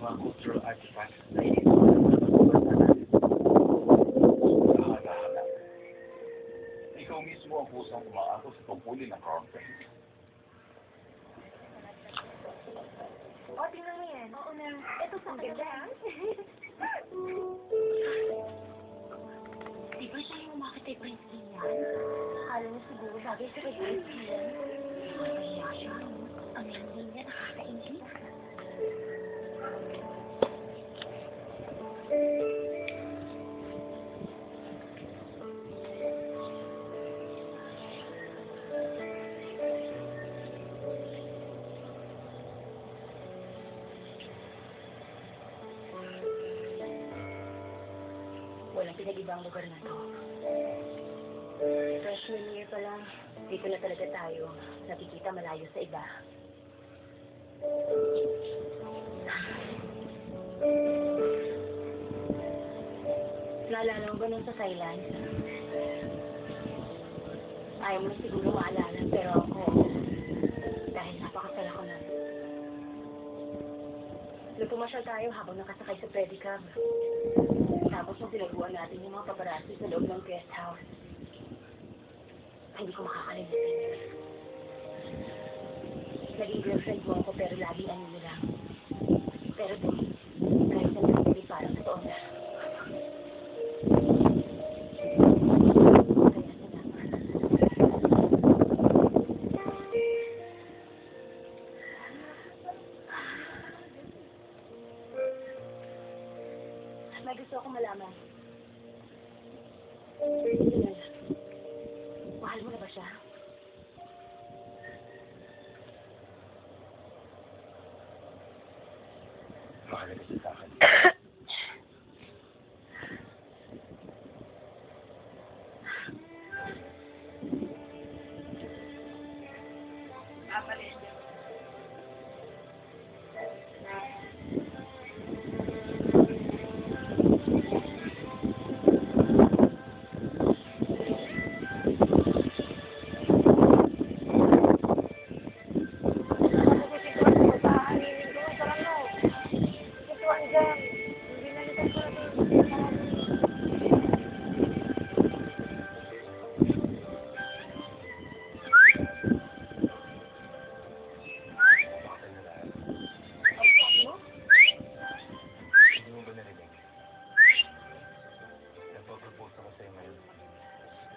mga cultural artifacts na iniwan. Hana-hana. Ikaw mismo ang pusang umaako sa pagpuli ng Crown Prince. O, tingnan mo yan. Oo na. Ito sa ganda. Di ba tayo umakit kay Prince Ian? Akala mo siguro bagay sa kay Prince Ian. Nakakaya siya. Ang hindi niya nakakaingit. Walang pinag-ibang lugar na to. Freshman year pa lang, dito na talaga tayo. Nakikita malayo sa iba. Naalala mo ba nung sa Thailand? Ayaw mo na siguro maalala, pero ako, dahil napakasal ako na. Nung pumasyal tayo habang nakasakay sa pedicab. Tapos nung tinaguan natin yung mga paparazzi sa loob ng guest house. Hindi ko makakalimutan. Naging girlfriend mo ako pero laging ano nyo lang. Pero doon, kahit na nagpili parang totoo na. May gusto akong malaman. Mahal mo na ba siya? Mahalaga siya sa akin.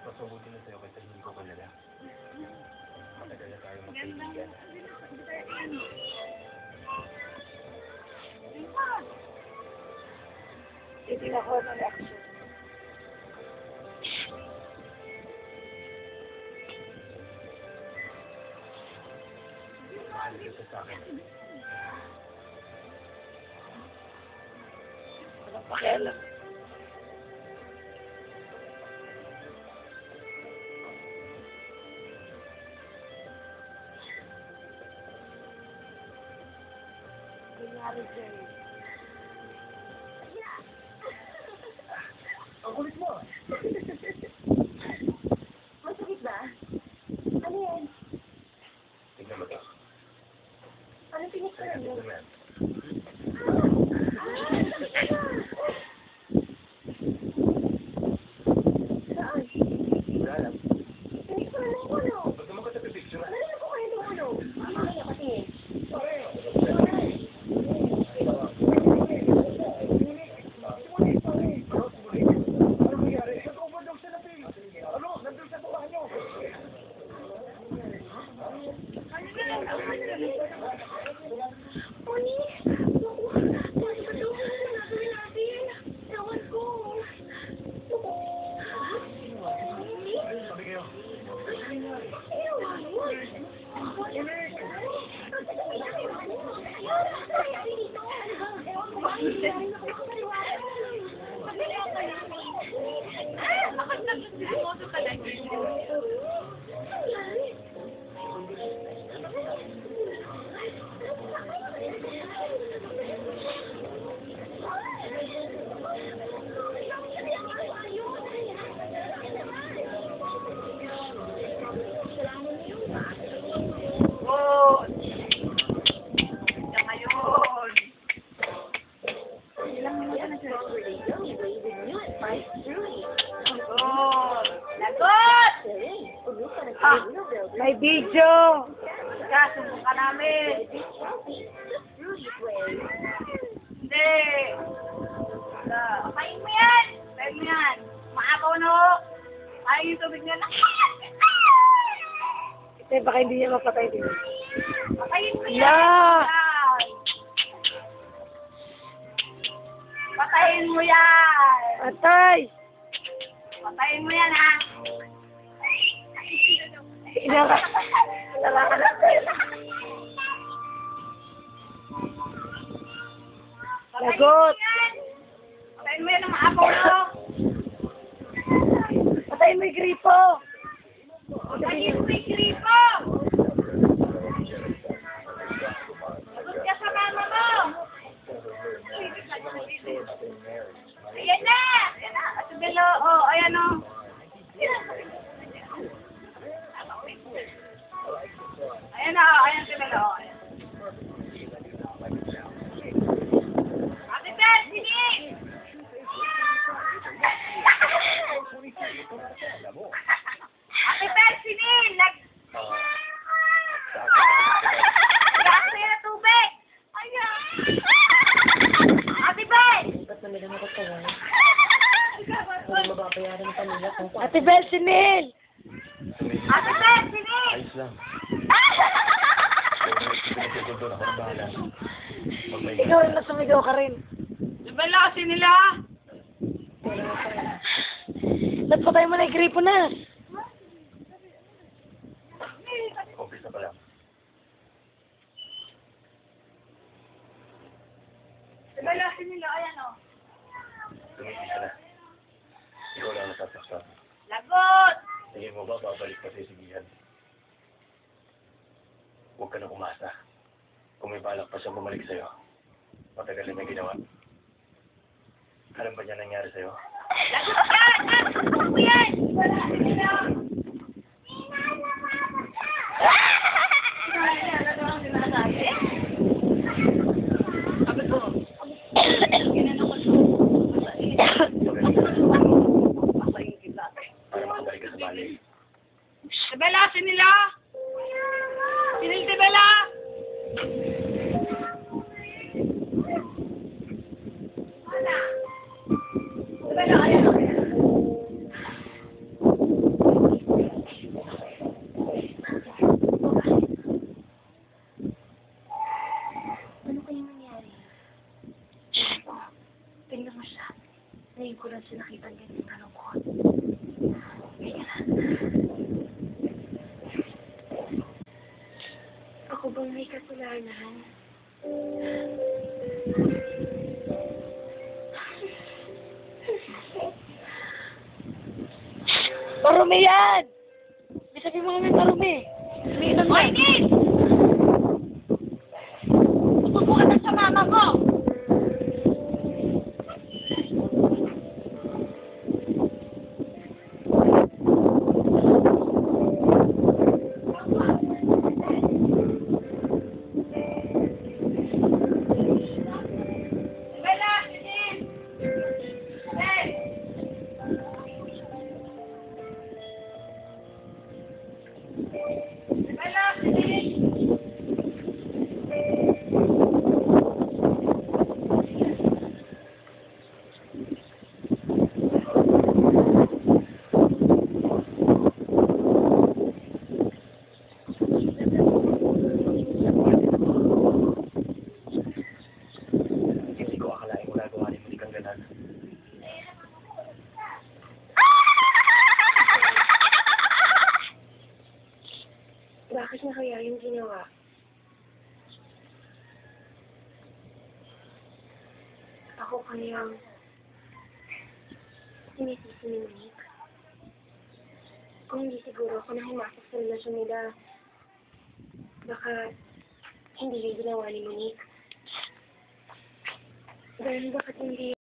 Masabuti na sa'yo kasi hindi ko kalala. Matagal na tayo magkaibigan. Hindi na ako ng action. Mahalaga siya sa akin. Walang pakialam. Kunyari, Jay. Ang kulit mo! Masakit ba? Ano yan? Tignan mo to. Ano pinagkaroon mo? Tignan mo yan. Saan? Wala lang. Hindi ko alam kung ano. Ba't naman ka sa pipicture? Ano na po kayo ng ano? Ano na pati? Pony! Naku! Pony ka daw! Ano gagawin natin? Ewan ko! Sabi kayo. Ewan mo! Ewan ko ba? Hindi ako makapaniwala. Magbilang ka na. Bakit nag-photo ka lang? Silly way with new advice truly. Lagot! Lagot! Silly. Ulu ka na Ah. Bruno Builder. May video! Kasumbong ka namin. This healthy, the fruity way. Hindi. Patayin mo yan. Patayin mo yan. Maapaw no. Ayaw yung tubig nila. Kasi baka hindi niya mapatay din. Patayin mo yan. Yeah. Yan. Patayin mo yan. Patay! Patayin mo yan, ha? Inaka. Inaka na. Lagot! Patayin mo yan ang maapaw no. Patayin mo yung gripo! Patayin mo yung gripo. Sagot ka sa mama mo. Ayan na! Ayan na! At Belo, oh, ayan o. Ayan na, ayan si Belo. Ayan. Ate Bel, sini! Ate Bel, sini! Lagyan na tubig! Ayan! Ate Bel! Ate Bel, sinil! Ate Bel, sini! Ayos lang. Pinagkukunto na ako ng bahala. Pag may Ikaw rin na sumigaw ka rin. Belo, sini nila! Nagpatay mo na yung gripo na. umpisa pa lang. Belo, sini nila, ayan o. Tumigil ka na. Ikaw lang nasasaktan. Lagot! Tingin mo ba babalik pa sa isigihan? Huwag ka na umasa. Kung may balak pa siyang bumalik sa'yo, matagal na may ginawa. Alam ba niya nangyari sa'yo? Lagot ka! Lagot mo yan! Wala, sini nila! Para makabalik ka sa bali. Bella, sinila! Sinil si Bella! Bella, ayan. Ano kayang nangyari? Tingnan mo siya. Ngayon ko lang siya nakita ganyan kalungkot. Kaya na. Ako bang may kasalanan? Marumi yan! May sabi mo namin marumi. Umiinom Hoy, na. Nis! Susubukan na sa mama mo! Bella, sinil! Bel! Bella, sinil! Hindi ko akalain mo nagawa ni Muli kang ganan. Bakit na kaya yung ginawa? Ako kayang sinisisi ni Monique. Kung hindi siguro ako na himasok sa relasyon nila, baka hindi rin ginawa ni Monique. Dahil bakit hindi